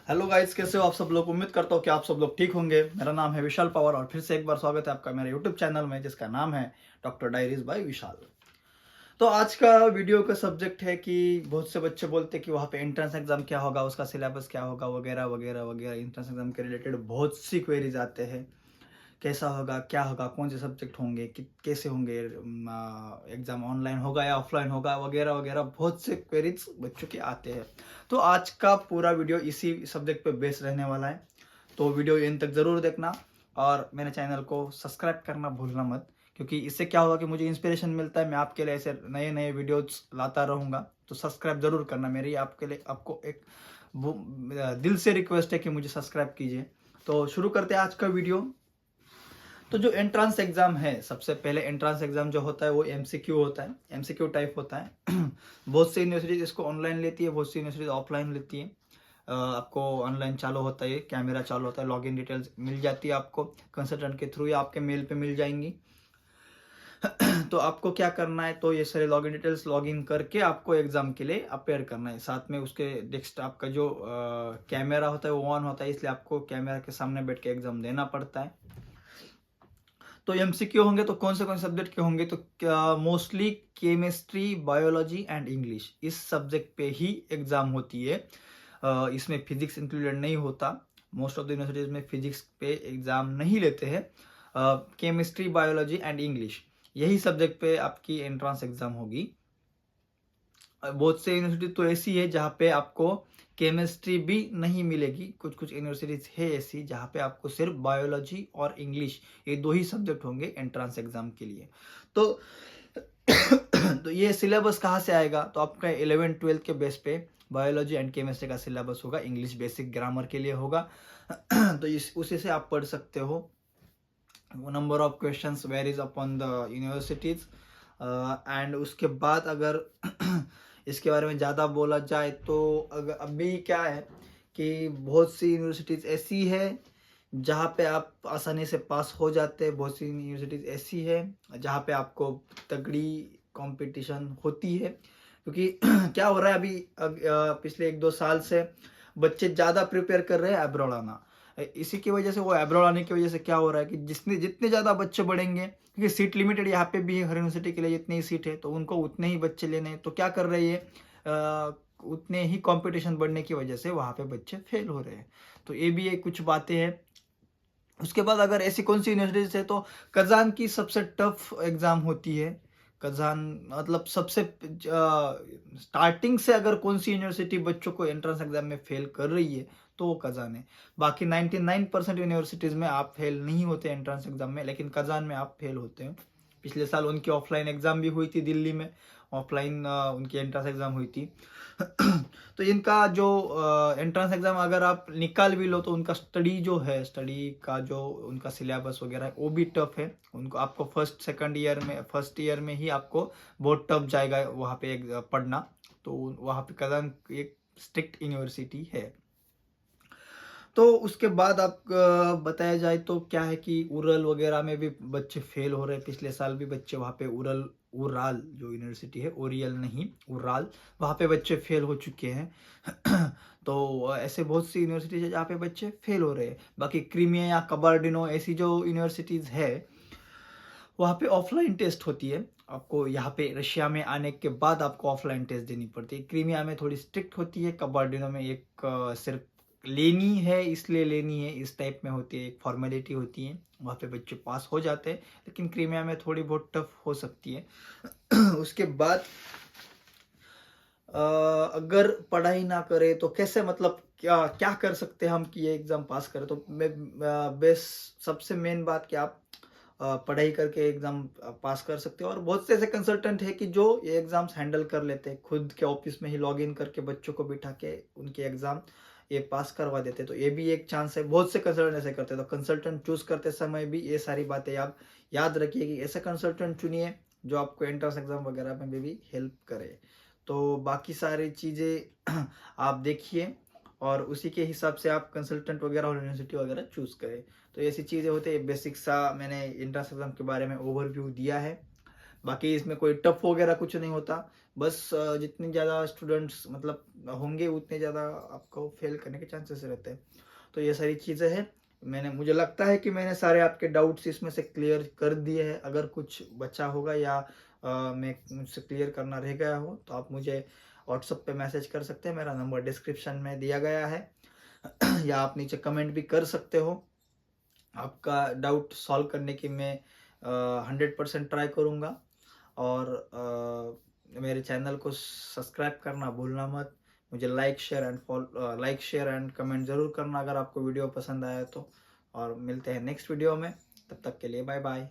Hello guys, कैसे हो आप सब लोग। उम्मीद करता हूँ कि आप सब लोग ठीक होंगे। मेरा नाम है विशाल पवार और फिर से एक बार स्वागत है आपका मेरे यूट्यूब चैनल में जिसका नाम है डॉक्टर डायरीज बाय विशाल। तो आज का वीडियो का सब्जेक्ट है कि बहुत से बच्चे बोलते हैं कि वहाँ पे एंट्रेंस एग्जाम क्या होगा, उसका सिलेबस क्या होगा, वगैरह वगैरह वगैरह। एंट्रेंस एग्जाम के रिलेटेड बहुत सी क्वेरीज आते हैं, कैसा होगा, क्या होगा, कौन से सब्जेक्ट होंगे, कैसे होंगे, एग्जाम ऑनलाइन होगा या ऑफलाइन होगा, वगैरह वगैरह। बहुत से क्वेरीज बच्चों के आते हैं। तो आज का पूरा वीडियो इसी सब्जेक्ट पे बेस रहने वाला है। तो वीडियो एंड तक ज़रूर देखना और मेरे चैनल को सब्सक्राइब करना भूलना मत, क्योंकि इससे क्या होगा कि मुझे इंस्पिरेशन मिलता है। मैं आपके लिए ऐसे नए नए वीडियोस लाता रहूँगा। तो सब्सक्राइब ज़रूर करना। मेरी आपके लिए आपको एक दिल से रिक्वेस्ट है कि मुझे सब्सक्राइब कीजिए। तो शुरू करते हैं आज का वीडियो। तो जो एंट्रेंस एग्जाम है, सबसे पहले एंट्रेंस एग्जाम जो होता है वो एमसीक्यू होता है, एमसीक्यू टाइप होता है। बहुत सी यूनिवर्सिटीज इसको ऑनलाइन लेती है, बहुत सी यूनिवर्सिटीज ऑफलाइन लेती है। आपको ऑनलाइन चालू होता है, कैमरा चालू होता है, लॉगिन डिटेल्स मिल जाती है आपको कंसल्टेंट के थ्रू या आपके मेल पे मिल जाएंगी। तो आपको क्या करना है, तो ये सारे लॉगिन डिटेल्स लॉगिन करके आपको एग्जाम के लिए अपेयर करना है। साथ में उसके डेस्कटॉप का जो कैमरा होता है वो ऑन होता है, इसलिए आपको कैमरा के सामने बैठ के एग्जाम देना पड़ता है। तो एमसीक्यू होंगे तो कौन से सब्जेक्ट के होंगे, तो mostly chemistry, biology and English, इस सब्जेक्ट पे ही एग्जाम होती है। इसमें फिजिक्स इंक्लूडेड नहीं होता। मोस्ट ऑफ द यूनिवर्सिटीज में फिजिक्स पे एग्जाम नहीं लेते हैं। केमिस्ट्री, बायोलॉजी एंड इंग्लिश, यही सब्जेक्ट पे आपकी एंट्रेंस एग्जाम होगी। बहुत से यूनिवर्सिटी तो ऐसी है जहाँ पे आपको केमिस्ट्री भी नहीं मिलेगी। कुछ कुछ यूनिवर्सिटीज है ऐसी जहाँ पे आपको सिर्फ बायोलॉजी और इंग्लिश, ये दो ही सब्जेक्ट होंगे एंट्रेंस एग्जाम के लिए। तो तो ये सिलेबस कहाँ से आएगा, तो आपका 11th-12th के बेस पे बायोलॉजी एंड केमिस्ट्री का सिलेबस होगा। इंग्लिश बेसिक ग्रामर के लिए होगा। तो इस उसी से आप पढ़ सकते हो। Number of questions varies upon the universities. And उसके बाद अगर इसके बारे में ज़्यादा बोला जाए तो अगर अभी क्या है कि बहुत सी यूनिवर्सिटीज़ ऐसी है जहाँ पे आप आसानी से पास हो जाते हैं। बहुत सी यूनिवर्सिटीज़ ऐसी है जहाँ पे आपको तगड़ी कंपटीशन होती है, क्योंकि क्या हो रहा है अभी पिछले 1-2 साल से बच्चे ज़्यादा प्रिपेयर कर रहे हैं अब्रॉड आना। इसी की वजह से, वो अब्रॉड आने की वजह से क्या हो रहा है कि जितने ज़्यादा बच्चे बढ़ेंगे, क्योंकि सीट लिमिटेड यहाँ पे भी है, हर यूनिवर्सिटी के लिए जितनी ही सीट है तो उनको उतने ही बच्चे लेने हैं। तो क्या कर रही है, उतने ही कंपटीशन बढ़ने की वजह से वहाँ पे बच्चे फेल हो रहे हैं। तो ये भी एक कुछ बातें हैं। उसके बाद अगर ऐसी कौन सी यूनिवर्सिटीज है, तो कजान की सबसे टफ एग्जाम होती है। कजान मतलब सबसे स्टार्टिंग से अगर कौन सी यूनिवर्सिटी बच्चों को एंट्रेंस एग्जाम में फेल कर रही है तो वो कजान है। बाकी 99% यूनिवर्सिटीज में आप फेल नहीं होते एंट्रेंस एग्जाम में, लेकिन कजान में आप फेल होते हैं। पिछले साल उनकी ऑफलाइन एग्जाम भी हुई थी दिल्ली में, ऑफलाइन उनकी एंट्रेंस एग्जाम हुई थी। तो इनका जो एंट्रेंस एग्जाम अगर आप निकाल भी लो तो उनका स्टडी जो है, स्टडी का जो उनका सिलेबस वगैरह है वो भी टफ है। उनको आपको फर्स्ट ईयर में ही आपको बहुत टफ जाएगा वहाँ पे पढ़ना। तो वहाँ पे कदम एक स्ट्रिक्ट यूनिवर्सिटी है। तो उसके बाद आप बताया जाए तो क्या है कि उरल वगैरह में भी बच्चे फेल हो रहे हैं। पिछले साल भी बच्चे वहाँ पे उराल जो यूनिवर्सिटी है, ओरियल नहीं उराल, वहाँ पे बच्चे फेल हो चुके हैं। तो ऐसे बहुत सी यूनिवर्सिटीज है जहाँ पे बच्चे फेल हो रहे हैं। बाकी क्रीमिया या कबार्डिनो ऐसी जो यूनिवर्सिटीज़ है वहाँ पे ऑफलाइन टेस्ट होती है। आपको यहाँ पे रशिया में आने के बाद आपको ऑफलाइन टेस्ट देनी पड़ती है। क्रीमिया में थोड़ी स्ट्रिक्ट होती है, कबार्डिनो में एक सिर्फ लेनी है इसलिए लेनी है, इस टाइप में होती है, एक फॉर्मेलिटी होती है। वहाँ पे बच्चे पास हो जाते हैं, लेकिन क्रीमिया में थोड़ी बहुत टफ हो सकती है। उसके बाद अगर पढ़ाई ना करे तो कैसे, मतलब क्या क्या कर सकते हैं हम कि ये एग्ज़ाम पास करें। तो मैं बेस्ट सबसे मेन बात कि आप पढ़ाई करके एग्ज़ाम पास कर सकते हो। और बहुत से ऐसे कंसल्टेंट है कि जो ये एग्ज़ाम्स हैंडल कर लेते हैं, खुद के ऑफिस में ही लॉग इन करके बच्चों को बिठा के उनके एग्ज़ाम ये पास करवा देते। तो ये भी एक चांस है। बहुत से कंसल्टेंट ऐसे करते हैं। तो कंसल्टेंट चूज़ करते समय भी ये सारी बातें आप याद रखिए कि ऐसे कंसल्टेंट चुनिए जो आपको एंट्रेंस एग्ज़ाम वगैरह में भी हेल्प करे। तो बाकी सारी चीज़ें आप देखिए और उसी के हिसाब से आप कंसल्टेंट वगैरह और यूनिवर्सिटी वगैरह चूज़ करें। तो ऐसी चीज़ें होती है। बेसिक सा मैंने एंट्रेंस एग्जाम के बारे में ओवरव्यू दिया है। बाकी इसमें कोई टफ वगैरह कुछ नहीं होता, बस जितनी ज़्यादा स्टूडेंट्स मतलब होंगे उतने ज़्यादा आपको फेल करने के चांसेस रहते हैं। तो ये सारी चीज़ें हैं। मुझे लगता है कि मैंने सारे आपके डाउट्स इसमें से क्लियर कर दिए हैं। अगर कुछ बचा होगा या मैं मुझसे क्लियर करना रह गया हो तो आप मुझे व्हाट्सएप पे मैसेज कर सकते हैं, मेरा नंबर डिस्क्रिप्शन में दिया गया है या आप नीचे कमेंट भी कर सकते हो। आपका डाउट सॉल्व करने की मैं 100% ट्राई करूँगा। और मेरे चैनल को सब्सक्राइब करना भूलना मत। मुझे लाइक शेयर एंड कमेंट ज़रूर करना अगर आपको वीडियो पसंद आया तो। और मिलते हैं नेक्स्ट वीडियो में, तब तक के लिए बाय बाय।